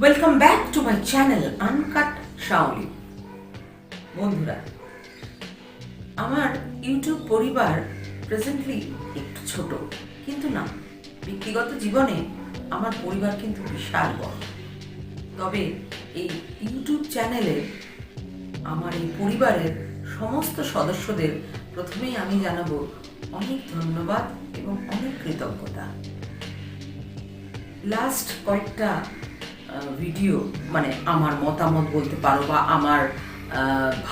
Welcome back to my channel uncut Shaoli. বন্ধুরা, আমার YouTube পরিবার প্রেজেন্টলি একটু ছোট, কিন্তু না, ব্যক্তিগত জীবনে আমার পরিবার কিন্তু বিশাল বড়। তবে এই ইউটিউব চ্যানেলে আমার এই পরিবারের সমস্ত সদস্যদের প্রথমেই আমি জানাবো অনেক ধন্যবাদ এবং অনেক কৃতজ্ঞতা। লাস্ট কয়েকটা ভিডিও, মানে আমার মতামত বলতে পারো বা আমার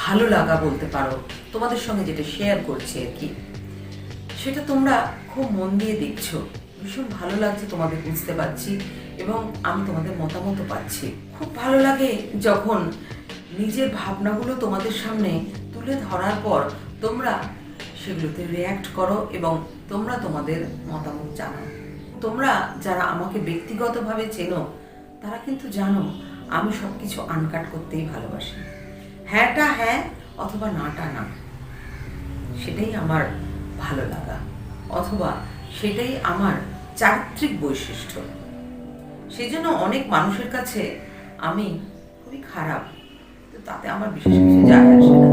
ভালো লাগা বলতে পারো, তোমাদের সঙ্গে যেটা শেয়ার করছি আর কি, সেটা তোমরা খুব মন দিয়ে দেখছো। ভীষণ ভালো লাগছে, তোমাদের বুঝতে পারছি এবং আমি তোমাদের মতামতও পাচ্ছি। খুব ভালো লাগে যখন নিজের ভাবনাগুলো তোমাদের সামনে তুলে ধরার পর তোমরা সেগুলোতে রিয়্যাক্ট করো এবং তোমরা তোমাদের মতামত জানাও। তোমরা যারা আমাকে ব্যক্তিগতভাবে চেনো তারা কিন্তু জানো আমি সব কিছু আনকাট করতেই ভালোবাসি। হ্যাঁটা হ্যাঁ অথবা নাটা না, সেটাই আমার ভালো লাগা, অথবা সেটাই আমার চারিত্রিক বৈশিষ্ট্য। সেই জন্য অনেক মানুষের কাছে আমি খুবই খারাপ, তো তাতে আমার বিশেষ কিছু যায় আসে না।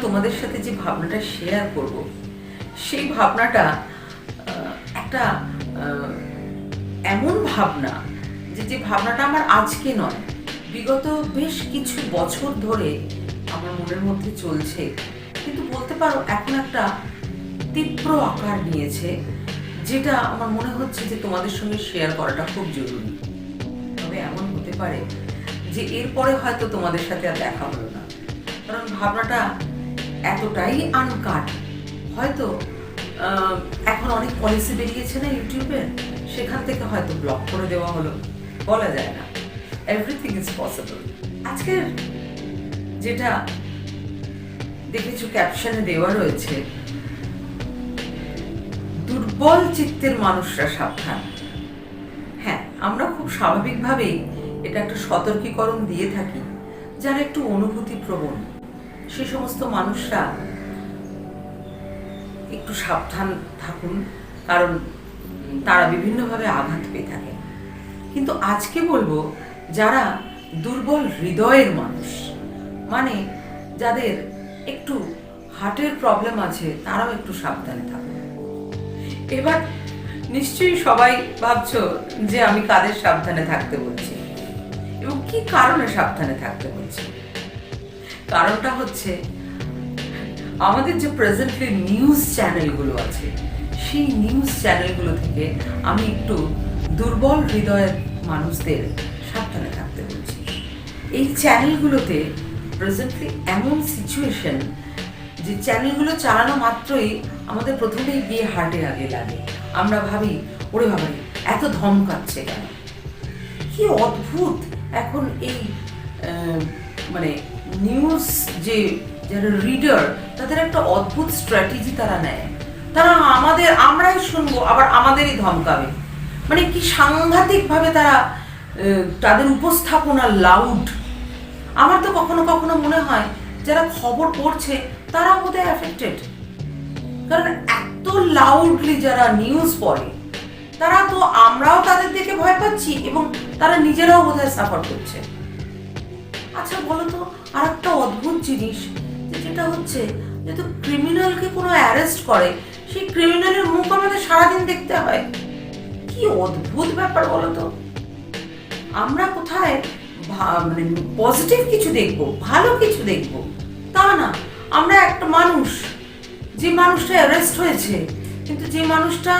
তোমাদের সাথে যে ভাবনাটা শেয়ার করব, সেই ভাবনাটা একটা এমন ভাবনা যে ভাবনাটা আমার আজকে নয়, বিগত বেশ কিছু বছর ধরে আমার মনের মধ্যে চলছে, কিন্তু বলতে পারো এখন একটা তীব্র আকার নিয়েছে, যেটা আমার মনে হচ্ছে যে তোমাদের সঙ্গে শেয়ার করাটা খুব জরুরি। তবে এমন হতে পারে যে এরপরে হয়তো তোমাদের সাথে আর দেখা হলো না, কারণ ভাবনাটা এতটাই আনকাট। হয়তো এখন অনেক পলিসি বেরিয়েছে না ইউটিউবের, সেখান থেকে হয়তো ব্লক করে দেওয়া হলো, বলা যায় না, এভরিথিং ইজ পসিবল। আজকের যেটা দেখেছো ক্যাপশনে দেওয়া রয়েছে, দুর্বল চিত্তের মানুষরা সাবধান। হ্যাঁ, আমরা খুব স্বাভাবিকভাবেই এটা একটা সতর্কীকরণ দিয়ে থাকি যারা একটু অনুভূতি প্রবণ, সে সমস্ত মানুষরা একটু সাবধান থাকুন, কারণ তারা বিভিন্নভাবে আঘাত পেয়ে থাকে। কিন্তু আজকে বলবো যারা দুর্বল হৃদয়ের মানুষ, মানে যাদের একটু হার্টের প্রবলেম আছে, তারাও একটু সাবধানে থাকুন। এবার নিশ্চয়ই সবাই ভাবছো যে আমি কাদের সাবধানে থাকতে বলছি এবং কি কারণে সাবধানে থাকতে বলছি। কারণটা হচ্ছে আমাদের যে প্রেজেন্টলি নিউজ চ্যানেলগুলো আছে, সেই নিউজ চ্যানেলগুলো থেকে আমি একটু দুর্বল হৃদয়ের মানুষদের সাবধানে থাকতে বলছি। এই চ্যানেলগুলোতে প্রেজেন্টলি এমন সিচুয়েশন যে চ্যানেলগুলো চালানো মাত্রই আমাদের প্রথমেই গিয়ে হার্টে আগে লাগে। আমরা ভাবি, ওরে বাবারে এত ধমকাচ্ছে কেন, কি অদ্ভুত। এখন এই মানে নিউজ যে যারা রিডার, তাদের একটা অদ্ভুত স্ট্র্যাটেজি তারা নেয়। তারা আমরাই শুনবো, আবার আমাদেরই ধমকাবে। মানে কি সাংঘাতিক ভাবে তারা তাদের উপস্থাপনা লাউড। আমার তো কখনো কখনো মনে হয় যারা খবর পড়ছে তারা বোধহয় অ্যাফেক্টেড, কারণ এত লাউডলি যারা নিউজ পড়ে, তারা তো, আমরাও তাদের দেখে ভয় পাচ্ছি এবং তারা নিজেরাও বোধহয় সাফার করছে। আচ্ছা বলো তো, আর একটা অদ্ভুত জিনিস যেটা হচ্ছে, যেহেতু ক্রিমিনালকে কোনো অ্যারেস্ট করে, সেই ক্রিমিনালের মুখ আমাদের সারাদিন দেখতে হয়। কি অদ্ভুত ব্যাপার বলো তো। আমরা কোথায় মানে পজিটিভ কিছু দেখবো, ভালো কিছু দেখবো, তা না। আমরা একটা মানুষ, যে মানুষটা অ্যারেস্ট হয়েছে, কিন্তু যে মানুষটা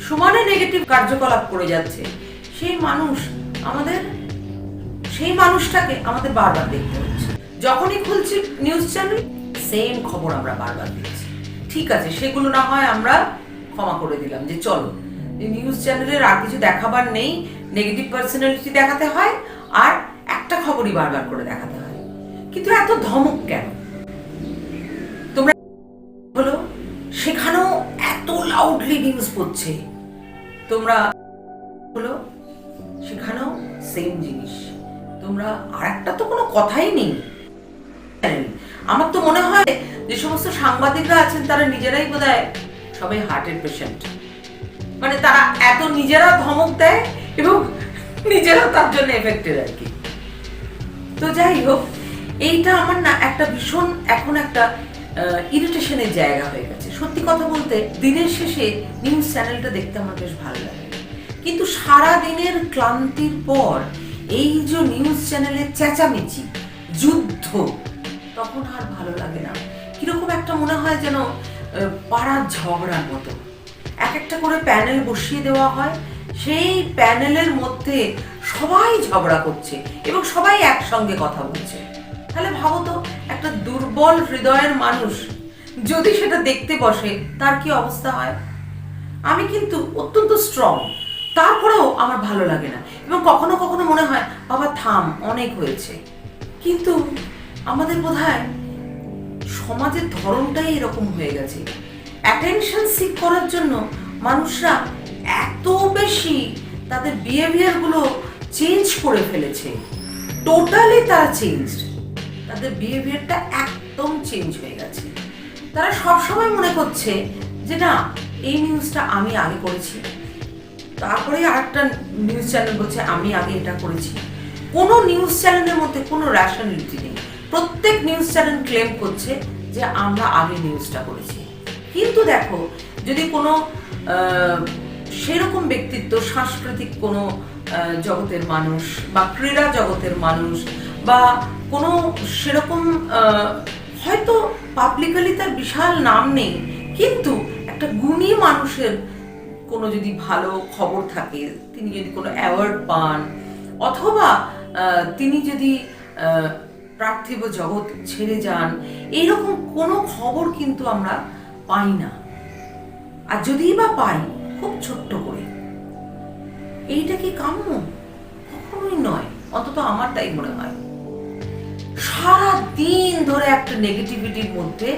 সমানে নেগেটিভ কার্যকলাপ করে যাচ্ছে, সেই মানুষটাকে আমাদের বারবার দেখতে হচ্ছে। যখনই খুলছি নিউজ চ্যানেল, সেম খবর আমরা বারবার দেখছি। ঠিক আছে, সেগুলো না হয় আমরা ক্ষমা করে দিলাম, যে চলো নিউজ চ্যানেলের আর কিছু দেখাবার নেই, নেগেটিভ পার্সোনালিটি দেখাতে হয় আর একটা খবরই বারবার করে দেখাতে হয়। কিন্তু এত ধমক কেন? তোমরা হলো সেখানেও এত লাউডলি নিউজ পড়ছে, তোমরা হলো সেখানেও সেম জিনিস। তোমরা আর একটা তো কোনো কথাই নেই। আমার তো মনে হয় যে সমস্ত সাংবাদিকরা আছেন তারা নিজেরাই বোধহয় সবাই হার্টের পেশেন্ট। মানে তারা এত নিজেরা ধমক দেয় এবং নিজেরা তার জন্য এফেক্টেড আর কি। তো যাই হোক, এইটা আমার না একটা ভীষণ এখন একটা ইরিটেশনের জায়গা হয়ে গেছে। সত্যি কথা বলতে দিনের শেষে নিউজ চ্যানেলটা দেখতে আমার বেশ ভালো লাগে, কিন্তু সারা দিনের ক্লান্তির পর এই যে নিউজ চ্যানেলের চেঁচামেচি, যুদ্ধ, তখন আর ভালো লাগে না। কিরকম একটা মনে হয় যেন পাড়ার ঝগড়ার মতো। এক একটা করে প্যানেল বসিয়ে দেওয়া হয়, সেই প্যানেলের মধ্যে সবাই ঝগড়া করছে এবং সবাই একসঙ্গে কথা বলছে। তাহলে ভাবো তো, একটা দুর্বল হৃদয়ের মানুষ যদি সেটা দেখতে বসে তার কি অবস্থা হয়। আমি কিন্তু অত্যন্ত স্ট্রং, তারপরেও আমার ভালো লাগে না এবং কখনো কখনো মনে হয় বাবা থাম, অনেক হয়েছে। কিন্তু আমাদের বোধহয় সমাজের ধরনটাই এরকম হয়ে গেছে। অ্যাটেনশন সিক করার জন্য মানুষরা এত বেশি তাদের বিহেভিয়ার গুলো চেঞ্জ করে ফেলেছে। টোটালি তারা চেঞ্জ, তাদের বিহেভিয়ারটা একদম চেঞ্জ হয়ে গেছে। তারা সবসময় মনে করছে যে না, এই নিউজটা আমি আগে করেছি, তারপরে আরেকটা নিউজ চ্যানেল বলছে আমি আগে এটা করেছি। কোনো নিউজ চ্যানেলের মধ্যে কোনো রেশনালিটি নেই। প্রত্যেক নিউজ চ্যানেল ক্লেম করছে যে আমরা আগে নিউজটা করেছি। কিন্তু দেখো, যদি কোনো সেরকম ব্যক্তিত্ব, সাংস্কৃতিক কোনো জগতের মানুষ বা ক্রীড়া জগতের মানুষ বা কোনো সেরকম হয়তো পাবলিকালি তার বিশাল নাম নেই, কিন্তু একটা গুণী মানুষের কোনো যদি ভালো খবর থাকে, তিনি যদি কোনো অ্যাওয়ার্ড পান, অথবা তিনি যদি পার্থিব জগৎ ছেড়ে যান, এইরকম কোনো খবর কিন্তু আমরা পাই না। আর যদিই বা পাই, খুব ছোট্ট করে। এইটা কি কাম্য? কখনোই নয়, অন্তত আমার তাই মনে হয়। সারা দিন ধরে একটা নেগেটিভিটির মধ্যে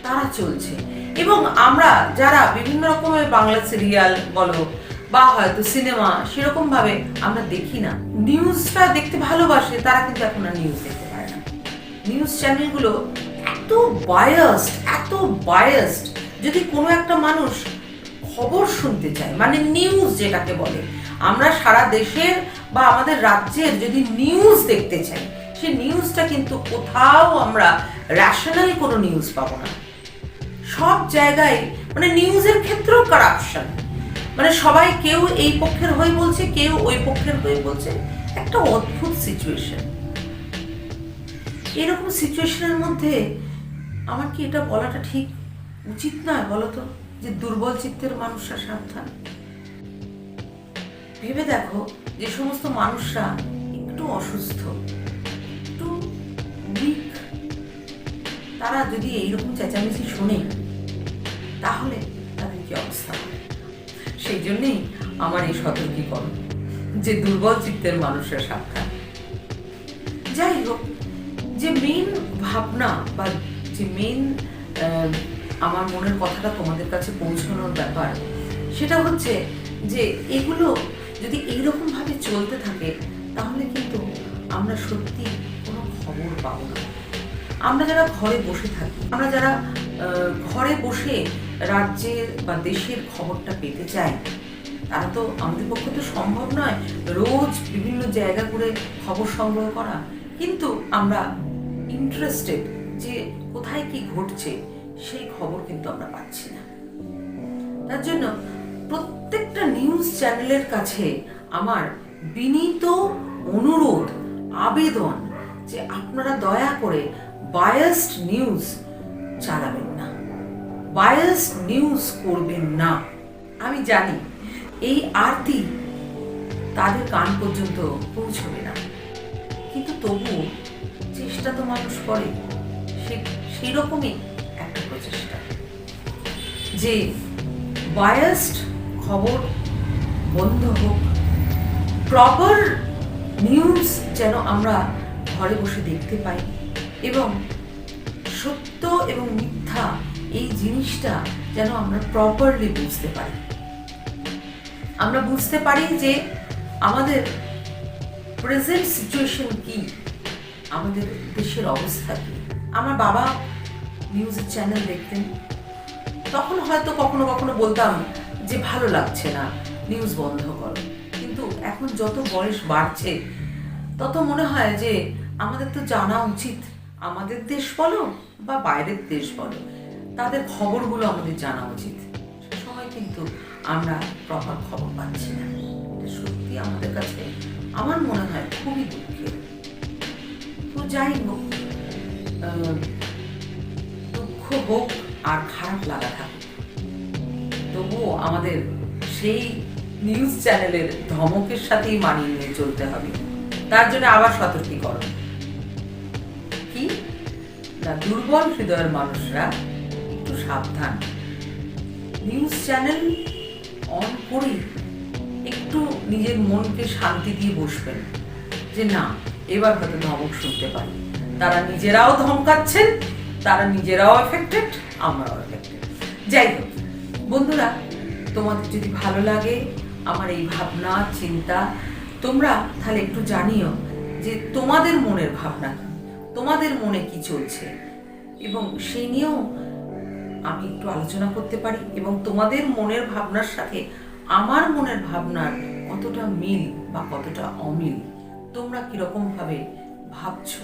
তারা চলছে এবং আমরা যারা বিভিন্ন রকমের বাংলা সিরিয়াল বলো বা হয়তো সিনেমা সেরকম ভাবে আমরা দেখি না, নিউজটা দেখতে ভালোবাসে, তারা কিন্তু এখন আর নিউজ দেখতে পারে না। নিউজ চ্যানেলগুলো এত বায়াসড। যদি কোনো একটা মানুষ খবর শুনতে চায়, মানে নিউজ যেটাকে বলে, আমরা সারা দেশের বা আমাদের রাজ্যের যদি নিউজ দেখতে চাই, সেই নিউজটা কিন্তু কোথাও আমরা রেশনাল কোনো নিউজ পাবো না। সব জায়গায় মানে নিউজের ক্ষেত্রেও কারাপশন, মানে সবাই কেউ এই পক্ষের হয়ে বলছে, কেউ ওই পক্ষের হয়ে বলছে। একটা অদ্ভুত সিচুয়েশন। এরকম সিচুয়েশনের মধ্যে আমার কি এটা বলাটা ঠিক উচিত নয় বলতো, যে দুর্বল চিত্তের মানুষরা সাবধান। ভেবে দেখো, যে সমস্ত মানুষরা একটু অসুস্থ, একটু উইক, তারা যদি এইরকম চেঁচামেচি শোনে, তাহলে তাদের কি অবস্থা হবে। সেই জন্যই আমার এই সতর্কীকরণ, যে দুর্বল চিত্তের মানুষরা সাবধান। যাই হোক, যে মেইন ভাবনা বা যে মেইন আমার মনের কথাটা তোমাদের কাছে পৌঁছানোর ব্যাপার, সেটা হচ্ছে যে এগুলো যদি এইরকম ভাবে চলতে থাকে, তাহলে কিন্তু আমরা সত্যি কোনো খবর পাবো না। আমরা যারা ঘরে বসে থাকি, আমরা যারা ঘরে বসে রাজ্যের বা দেশের খবরটা পেতে চাই, তারা তো আমাদের পক্ষে তো সম্ভব নয় রোজ বিভিন্ন জায়গা ঘুরে খবর সংগ্রহ করা। কিন্তু আমরা ইন্টারেস্টেড যে কোথায় কি ঘটছে, সেই খবর কিন্তু আমরা পাচ্ছি না। তার জন্য প্রত্যেকটা নিউজ চ্যানেলের কাছে আমার বিনীত অনুরোধ, আবেদন, যে আপনারা দয়া করে বায়াসড নিউজ চালাবেন না, বায়াসড নিউজ করবেন না। আমি জানি এই আরতি তাদের কান পর্যন্ত পৌঁছবে না, কিন্তু তবুও চেষ্টা তো মানুষ করে। সেই রকমই একটা প্রচেষ্টা যে বায়াসড খবর বন্ধ হোক, প্রপার নিউজ যেন আমরা ঘরে বসে দেখতে পাই এবং সত্য এবং মিথ্যা এই জিনিসটা যেন আমরা প্রপারলি বুঝতে পারি। আমরা বুঝতে পারি যে আমাদের প্রেজেন্ট সিচুয়েশন কি, আমাদের দেশের অবস্থা কি। আমার বাবা নিউজের চ্যানেল দেখতেন, তখন হয়তো কখনো কখনো বলতাম যে ভালো লাগছে না, নিউজ বন্ধ করো। কিন্তু এখন যত বয়স বাড়ছে তত মনে হয় যে আমাদের তো জানা উচিত, আমাদের দেশ বলো বা বাইরের দেশ বলো, তাদের খবরগুলো আমাদের জানা উচিত। সে সময় কিন্তু আমরা প্রপার খবর পাচ্ছি না। এটা সত্যি আমাদের কাছে আমার মনে হয় খুবই দুঃখের। তো যাই হোক, দুঃখ হোক আর খারাপ লাগা থাকুক, তবুও আমাদের সেই নিউজ চ্যানেলের ধমকের সাথেই মানিয়ে নিয়ে চলতে হবে। তার জন্য আবার সতর্কীকরণ কি না, দুর্বল হৃদয়ের মানুষরা একটু সাবধান। নিউজ চ্যানেল অন করে একটু নিজের মনকে শান্তি দিয়ে বসবেন যে না, এবার হয়তো ধমক শুনতে পারি। তারা নিজেরাও ধমকাচ্ছেন, তারা নিজেরাও এফেক্টেড, আমরাও এফেক্টেড। যাই হোক বন্ধুরা, তোমাদের যদি ভালো লাগে আমার এই ভাবনা চিন্তা, তোমরা তাহলে একটু জানিও যে তোমাদের মনের ভাবনা কি, তোমাদের মনে কি চলছে, এবং সেই নিয়েও আমি একটু আলোচনা করতে পারি। এবং তোমাদের মনের ভাবনার সাথে আমার মনের ভাবনার কতটা মিল বা কতটা অমিল, তোমরা কিরকম ভাবে ভাবছো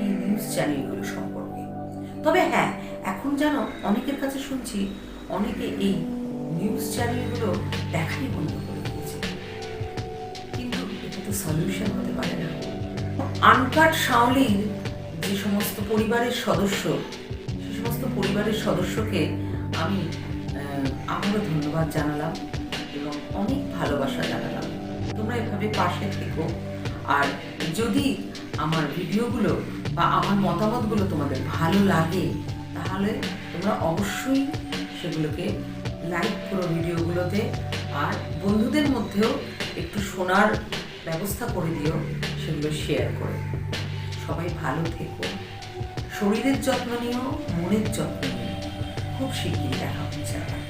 এই নিউজ চ্যানেলগুলো সম্পর্কে। তবে হ্যাঁ, এখন জানো অনেকের কাছে শুনছি অনেকে এই নিউজ চ্যানেলগুলো দেখাই বন্ধ করে দিয়েছে, কিন্তু এটা তো সলিউশন হতে পারে না। আনকাট শাওলির যে সমস্ত পরিবারের সদস্য, সে সমস্ত পরিবারের সদস্যকে আমি আবারও ধন্যবাদ জানালাম এবং অনেক ভালোবাসা জানালাম। তোমরা এভাবে পাশে থেকো। আর যদি আমার ভিডিওগুলো বা আমার মতামতগুলো তোমাদের ভালো লাগে, তাহলে তোমরা অবশ্যই সেগুলোকে লাইক করো ভিডিওগুলোতে, আর বন্ধুদের মধ্যেও একটু শোনার ব্যবস্থা করে দিও, সেগুলো শেয়ার করে। সবাই ভালো থেকো, শরীরের যত্ন নিও, মনের যত্ন নিও। খুব শিগগিরই দেখা হচ্ছে আবার।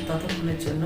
ততক্ষণের জন্য